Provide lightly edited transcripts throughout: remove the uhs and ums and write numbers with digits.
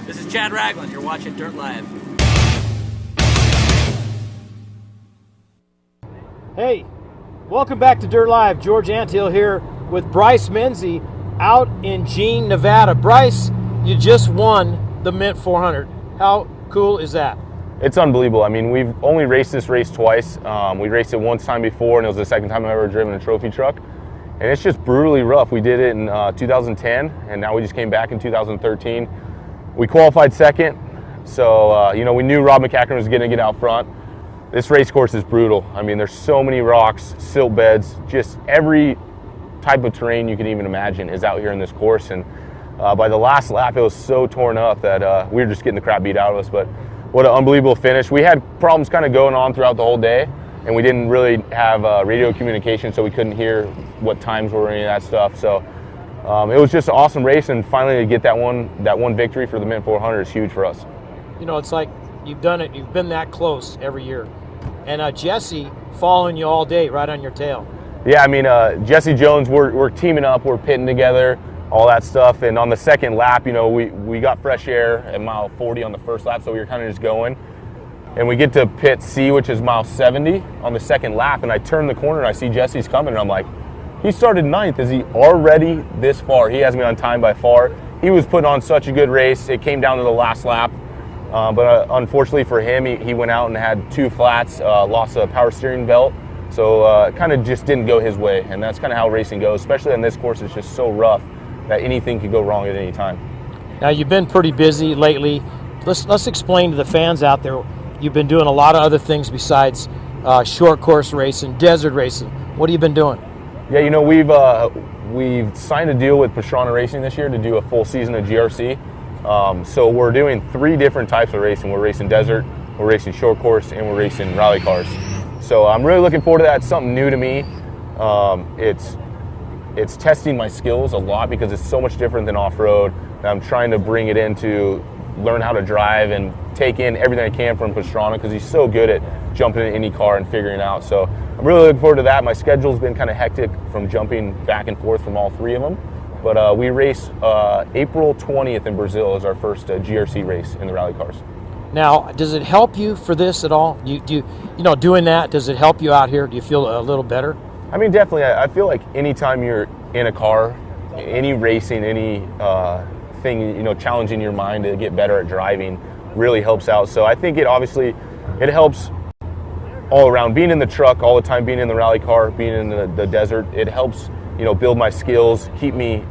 This is Chad Ragland. You're watching Dirt Live. Hey, welcome back to Dirt Live. George Antill here with Bryce Menzies out in Jean, Nevada. Bryce, you just won the Mint 400. How cool is that? It's unbelievable. I mean, we've only raced this race twice. We raced it one time before, and it was the second time I've ever driven a trophy truck. And it's just brutally rough. We did it in 2010, and now we just came back in 2013. We qualified second, so we knew Rob McCachren was going to get out front. This race course is brutal. I mean, there's so many rocks, silt beds, just every type of terrain you can even imagine is out here in this course. And by the last lap, it was so torn up that we were just getting the crap beat out of us. But what an unbelievable finish. We had problems kind of going on throughout the whole day, and we didn't really have radio communication, so we couldn't hear what times were or any of that stuff. So it was just an awesome race, and finally to get that one victory for the Mint 400 is huge for us. You know, it's like you've done it. You've been that close every year. And Jesse following you all day, right on your tail. Yeah, I mean, Jesse Jones, we're teaming up, we're pitting together, all that stuff. And on the second lap, we got fresh air at mile 40 on the first lap, so we were kind of just going. And we get to pit C, which is mile 70 on the second lap, and I turn the corner and I see Jesse's coming, and I'm like, he started ninth. Is he already this far? He has me on time by far. He was putting on such a good race. It came down to the last lap. But unfortunately for him, he went out and had two flats, lost a power steering belt. So kind of just didn't go his way, and that's kind of how racing goes, especially on this course. It's just so rough that anything could go wrong at any time. Now, you've been pretty busy lately. Let's explain to the fans out there, you've been doing a lot of other things besides short course racing, desert racing. What have you been doing? Yeah, we've signed a deal with Pastrana Racing this year to do a full season of GRC. So we're doing three different types of racing. We're racing desert, we're racing short course, and we're racing rally cars. So I'm really looking forward to that. It's something new to me. It's testing my skills a lot because it's so much different than off-road. And I'm trying to bring it in to learn how to drive and take in everything I can from Pastrana because he's so good at jumping in any car and figuring it out. So I'm really looking forward to that. My schedule's been kind of hectic from jumping back and forth from all three of them. But we race April 20th in Brazil is our first GRC race in the rally cars. Now, does it help you for this at all? Doing that, does it help you out here? Do you feel a little better? I mean, definitely. I feel like anytime you're in a car, any racing, any thing, challenging your mind to get better at driving really helps out. So I think it helps all around. Being in the truck all the time, being in the rally car, being in the desert, it helps, build my skills, keep me,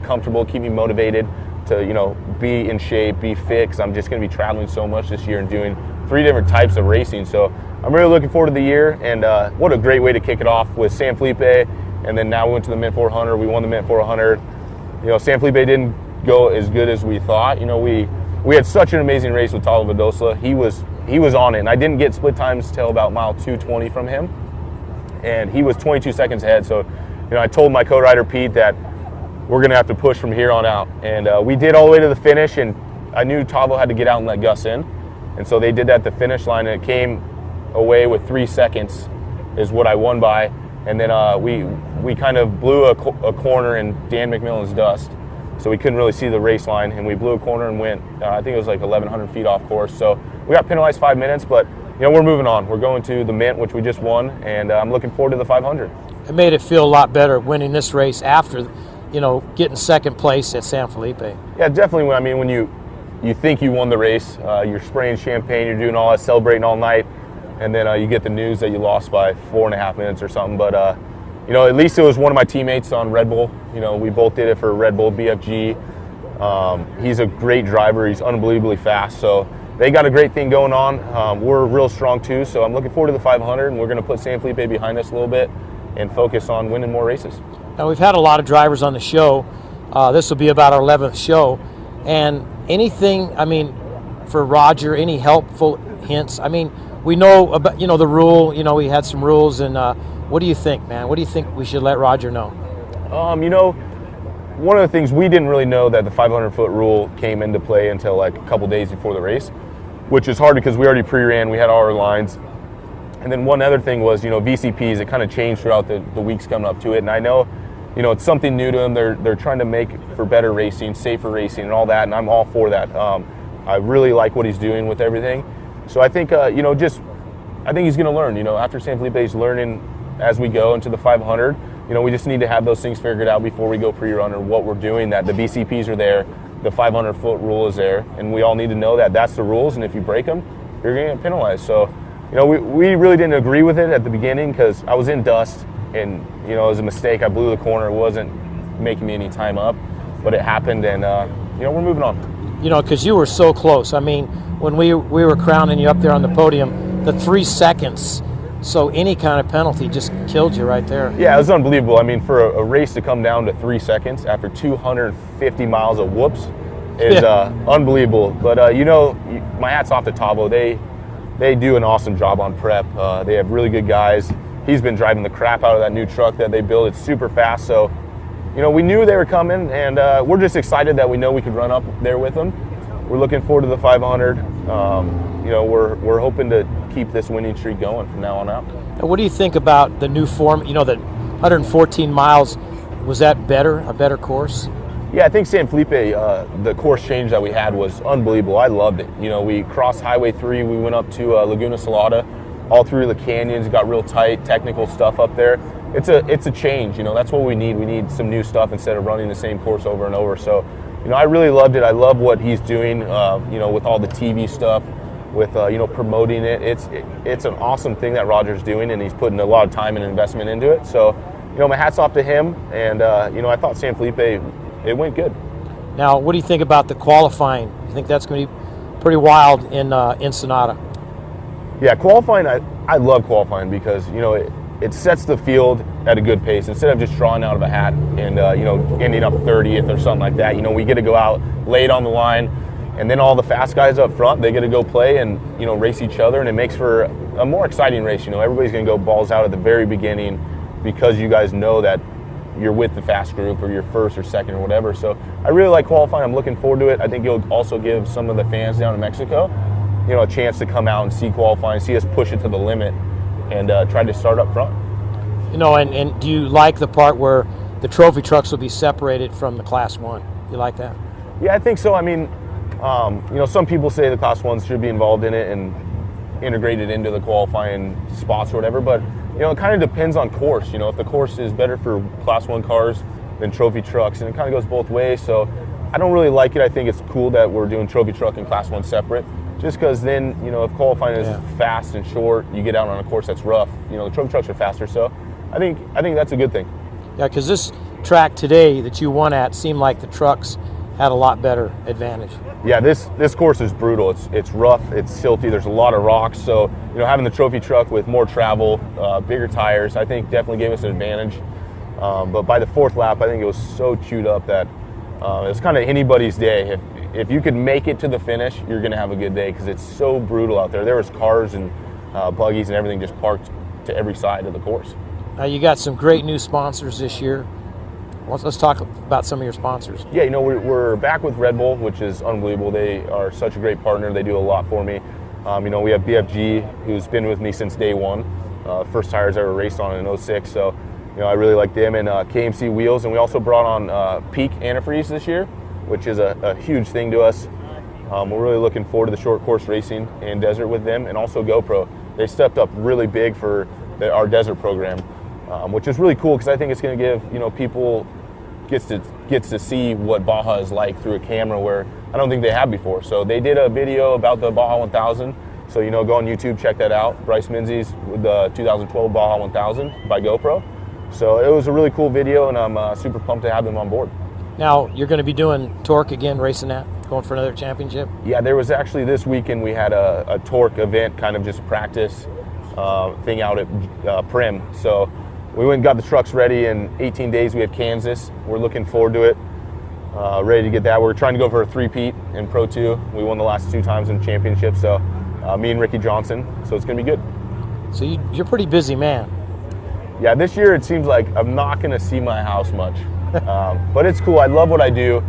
comfortable, keep me motivated to, be in shape, be fit, because I'm just going to be traveling so much this year and doing three different types of racing. So I'm really looking forward to the year, and what a great way to kick it off with San Felipe, and then now we went to the Mint 400. We won the Mint 400. San Felipe didn't go as good as we thought. We had such an amazing race with Talo Vadosa. He was on it, and I didn't get split times till about mile 220 from him, and he was 22 seconds ahead. So, I told my co-rider Pete that we're going to have to push from here on out, and we did all the way to the finish, and I knew Tavo had to get out and let Gus in, and so they did that at the finish line, and it came away with 3 seconds is what I won by, and then we kind of blew a corner in Dan McMillan's dust, so we couldn't really see the race line, and we blew a corner and went, I think it was like 1,100 feet off course, so we got penalized 5 minutes, but we're moving on. We're going to the Mint, which we just won, and I'm looking forward to the 500. It made it feel a lot better winning this race after, getting second place at San Felipe. Yeah, definitely. I mean, when you think you won the race, you're spraying champagne, you're doing all that, celebrating all night, and then you get the news that you lost by 4.5 minutes or something. But at least it was one of my teammates on Red Bull. We both did it for Red Bull BFG. He's a great driver. He's unbelievably fast. So they got a great thing going on. We're real strong too. So I'm looking forward to the 500, and we're going to put San Felipe behind us a little bit and focus on winning more races. Now, we've had a lot of drivers on the show. This will be about our 11th show. And anything, for Roger, any helpful hints? We know about, the rule, we had some rules. And what do you think, man? What do you think we should let Roger know? One of the things, we didn't really know that the 500-foot rule came into play until like a couple days before the race, which is hard because we already pre-ran, we had all our lines. And then one other thing was, VCPs, it kind of changed throughout the weeks coming up to it. And I know, it's something new to them. They're trying to make for better racing, safer racing, and all that, and I'm all for that. I really like what he's doing with everything. So I think, I think he's going to learn. After San Felipe, he's learning as we go into the 500. We just need to have those things figured out before we go pre-run or what we're doing, that the BCPs are there, the 500-foot rule is there, and we all need to know that that's the rules, and if you break them, you're going to get penalized. So, we really didn't agree with it at the beginning because I was in dust, and, it was a mistake. I blew the corner. It wasn't making me any time up, but it happened, and, we're moving on. Because you were so close. I mean, when we were crowning you up there on the podium, the 3 seconds, so any kind of penalty just killed you right there. Yeah, it was unbelievable. I mean, for a race to come down to 3 seconds after 250 miles of whoops is unbelievable. But, my hat's off to Tavo. They do an awesome job on prep. They have really good guys. He's been driving the crap out of that new truck that they built. It's super fast. So, we knew they were coming, and we're just excited that we know we could run up there with them. We're looking forward to the 500. We're hoping to keep this winning streak going from now on out. And what do you think about the new form? The 114 miles, was that a better course? Yeah, I think San Felipe, the course change that we had was unbelievable. I loved it. We crossed Highway 3, we went up to Laguna Salada, all through the canyons, got real tight, technical stuff up there. It's a change, that's what we need. We need some new stuff instead of running the same course over and over. So, I really loved it. I love what he's doing, with all the TV stuff, with, promoting it. It's an awesome thing that Roger's doing, and he's putting a lot of time and investment into it. So, my hat's off to him, and, I thought San Felipe, it went good. Now, what do you think about the qualifying? You think that's going to be pretty wild in Ensenada? Yeah, qualifying, I love qualifying because, it sets the field at a good pace. Instead of just drawing out of a hat and, ending up 30th or something like that, we get to go out late on the line, and then all the fast guys up front, they get to go play and, race each other, and it makes for a more exciting race. Everybody's going to go balls out at the very beginning because you guys know that you're with the fast group or you're first or second or whatever. So I really like qualifying. I'm looking forward to it. I think it'll also give some of the fans down in Mexico, a chance to come out and see qualifying, see us push it to the limit, and try to start up front. And do you like the part where the trophy trucks will be separated from the Class 1? You like that? Yeah, I think so. I mean, some people say the Class 1s should be involved in it and integrated into the qualifying spots or whatever, but, it kind of depends on course. If the course is better for Class 1 cars than trophy trucks, and it kind of goes both ways. So I don't really like it. I think it's cool that we're doing trophy truck and Class 1 separate. Just because then, if qualifying is fast and short, you get out on a course that's rough. The trophy trucks are faster, so I think that's a good thing. Yeah, because this track today that you won at seemed like the trucks had a lot better advantage. Yeah, this course is brutal. It's rough, it's silty, there's a lot of rocks. So, having the trophy truck with more travel, bigger tires, I think definitely gave us an advantage. But by the fourth lap, I think it was so chewed up that it was kind of anybody's day. If you could make it to the finish, you're going to have a good day because it's so brutal out there. There was cars and buggies and everything just parked to every side of the course. You got some great new sponsors this year. Let's talk about some of your sponsors. Yeah, we're back with Red Bull, which is unbelievable. They are such a great partner. They do a lot for me. We have BFG, who's been with me since day one. First tires I ever raced on in 06. So, I really like them, and KMC Wheels. And we also brought on Peak Antifreeze this year, which is a huge thing to us. We're really looking forward to the short course racing in desert with them, and also GoPro. They stepped up really big for our desert program, which is really cool because I think it's going to give people gets to see what Baja is like through a camera where I don't think they have before. So they did a video about the Baja 1000. So go on YouTube, check that out. Bryce Menzies with the 2012 Baja 1000 by GoPro. So it was a really cool video, and I'm super pumped to have them on board. Now, you're going to be doing Torque again, racing that, going for another championship? Yeah, there was actually this weekend we had a Torque event, kind of just practice thing out at Prim. So we went and got the trucks ready. In 18 days, we have Kansas. We're looking forward to it, ready to get that. We're trying to go for a three-peat in Pro 2. We won the last 2 times in championship, so me and Ricky Johnson. So it's going to be good. So you're a pretty busy man. Yeah, this year it seems like I'm not going to see my house much. But it's cool. I love what I do.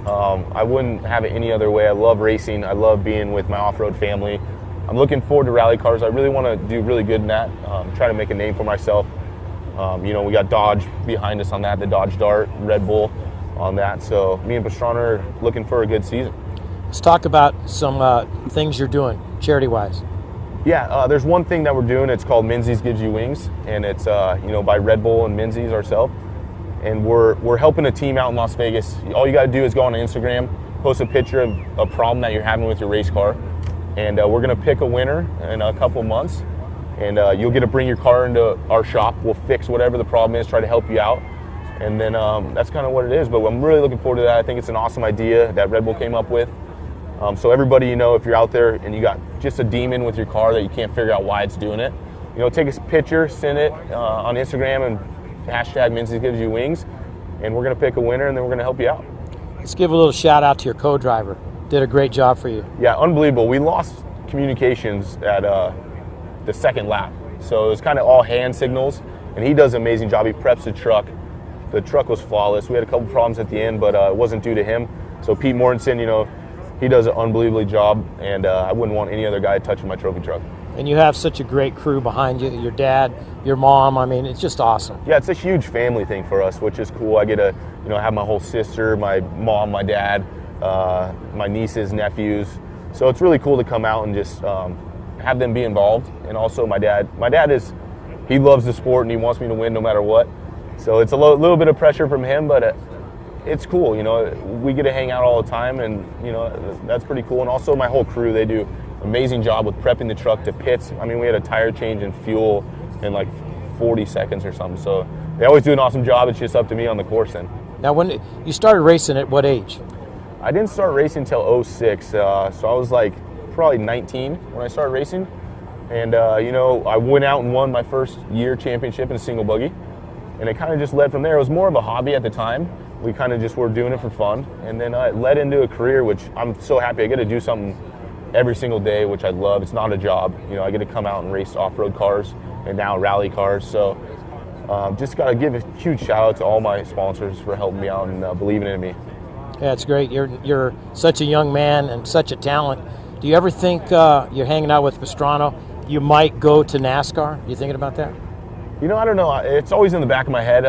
I wouldn't have it any other way. I love racing. I love being with my off-road family. I'm looking forward to rally cars. I really want to do really good in that, try to make a name for myself. We got Dodge behind us on that, the Dodge Dart, Red Bull on that. So me and Pastrana are looking for a good season. Let's talk about some things you're doing charity-wise. Yeah, there's one thing that we're doing. It's called Menzies Gives You Wings, and it's by Red Bull and Menzies ourselves. And we're helping a team out in Las Vegas. All you got to do is go on Instagram, post a picture of a problem that you're having with your race car, and we're going to pick a winner in a couple months. And you'll get to bring your car into our shop. We'll fix whatever the problem is, try to help you out. And then that's kind of what it is. But I'm really looking forward to that. I think it's an awesome idea that Red Bull came up with. So everybody, if you're out there and you got just a demon with your car that you can't figure out why it's doing it, take a picture, send it on Instagram, and hashtag Menzies Gives You Wings. And we're going to pick a winner, and then we're going to help you out. Let's give a little shout out to your co-driver. Did a great job for you. Yeah, unbelievable. We lost communications at the second lap. So it was kind of all hand signals, and he does an amazing job. He preps the truck. The truck was flawless. We had a couple problems at the end, but it wasn't due to him. So Pete Mortensen, he does an unbelievable job, and I wouldn't want any other guy touching my trophy truck. And you have such a great crew behind you, your dad, your mom. I mean, it's just awesome. Yeah, it's a huge family thing for us, which is cool. I get to, have my whole sister, my mom, my dad, my nieces, nephews. So it's really cool to come out and just have them be involved. And also my dad. My dad he loves the sport, and he wants me to win no matter what. So it's a little bit of pressure from him, but it's cool. We get to hang out all the time, and that's pretty cool. And also my whole crew, they do an amazing job with prepping the truck to pits. I mean, we had a tire change and fuel in like 40 seconds or something. So they always do an awesome job. It's just up to me on the course then. Now, when you started racing, at what age? I didn't start racing until 06, so I was like probably 19 when I started racing. And I went out and won my first year championship in a single buggy, and it kind of just led from there. It was more of a hobby at the time. We kind of just were doing it for fun, and then it led into a career, which I'm so happy. I get to do something every single day, which I love. It's not a job. I get to come out and race off-road cars and now rally cars. So just got to give a huge shout out to all my sponsors for helping me out and believing in me. Yeah, it's great. You're such a young man and such a talent. Do you ever think you're hanging out with Pastrana, you might go to NASCAR? You thinking about that? I don't know. It's always in the back of my head.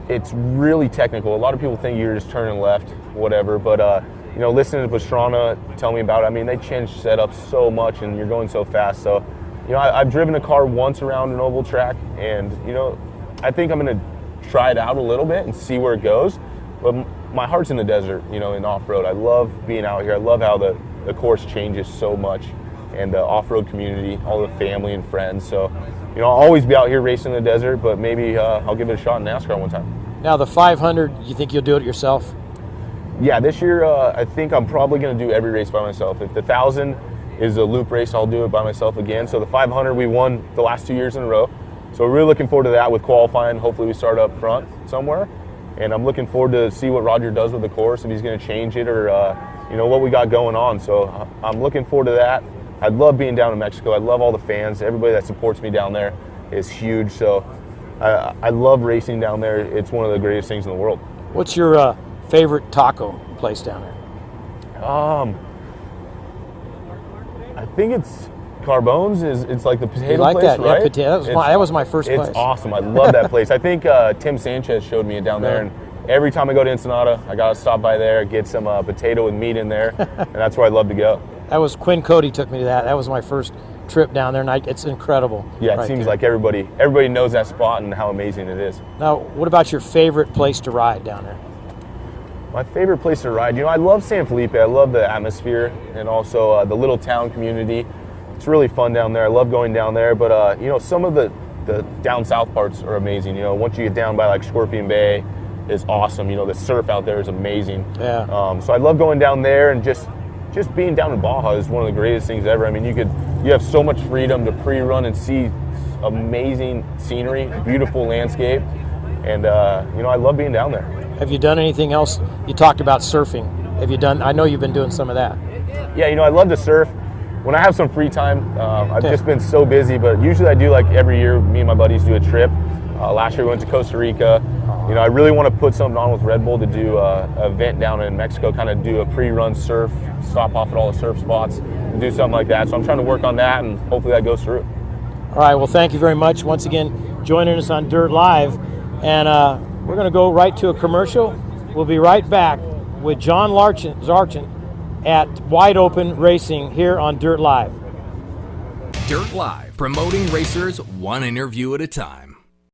It's really technical. A lot of people think you're just turning left, whatever. But, listening to Pastrana tell me about it, I mean, they change setups so much, and you're going so fast. So, I've driven a car once around an oval track, and, I think I'm going to try it out a little bit and see where it goes. But my heart's in the desert, in off-road. I love being out here. I love how the course changes so much, and the off-road community, all the family and friends. So, I'll always be out here racing in the desert, but maybe I'll give it a shot in NASCAR one time. Now, the 500, you think you'll do it yourself? Yeah, this year I think I'm probably going to do every race by myself. If the 1,000 is a loop race, I'll do it by myself again. So the 500, we won the last 2 years in a row. So we're really looking forward to that with qualifying. Hopefully we start up front somewhere. And I'm looking forward to see what Roger does with the course, if he's going to change it or, what we got going on. So I'm looking forward to that. I love being down in Mexico. I love all the fans. Everybody that supports me down there is huge. So I love racing down there. It's one of the greatest things in the world. What's your favorite taco place down there? I think it's Carbone's. It's like the potato like place, that? right? Yeah, potato. That was my first place. It's awesome. I love that place. I think Tim Sanchez showed me it down there, and every time I go to Ensenada, I got to stop by there, get some potato with meat in there, and that's where I love to go. That was Quinn Cody took me to that. That was my first trip down there, and it's incredible. Yeah, it seems like everybody knows that spot and how amazing it is. Now, what about your favorite place to ride down there? My favorite place to ride, I love San Felipe. I love the atmosphere and also the little town community. It's really fun down there. I love going down there, but some of the down south parts are amazing. Once you get down by like Scorpion Bay, is awesome. The surf out there is amazing. Yeah. So I love going down there, and just being down in Baja is one of the greatest things ever. I mean, you have so much freedom to pre-run and see amazing scenery, beautiful landscape, and I love being down there. Have you done anything else? You talked about surfing. I know you've been doing some of that. Yeah, I love to surf. When I have some free time, I've just been so busy, but usually I do, like every year, me and my buddies do a trip. Last year we went to Costa Rica. I really want to put something on with Red Bull to do an event down in Mexico, kind of do a pre-run surf, stop off at all the surf spots, and do something like that. So I'm trying to work on that, and hopefully that goes through. All right, well, thank you very much once again joining us on Dirt Live. And we're going to go right to a commercial. We'll be right back with John Zarchin at Wide Open Racing here on Dirt Live. Dirt Live, promoting racers one interview at a time.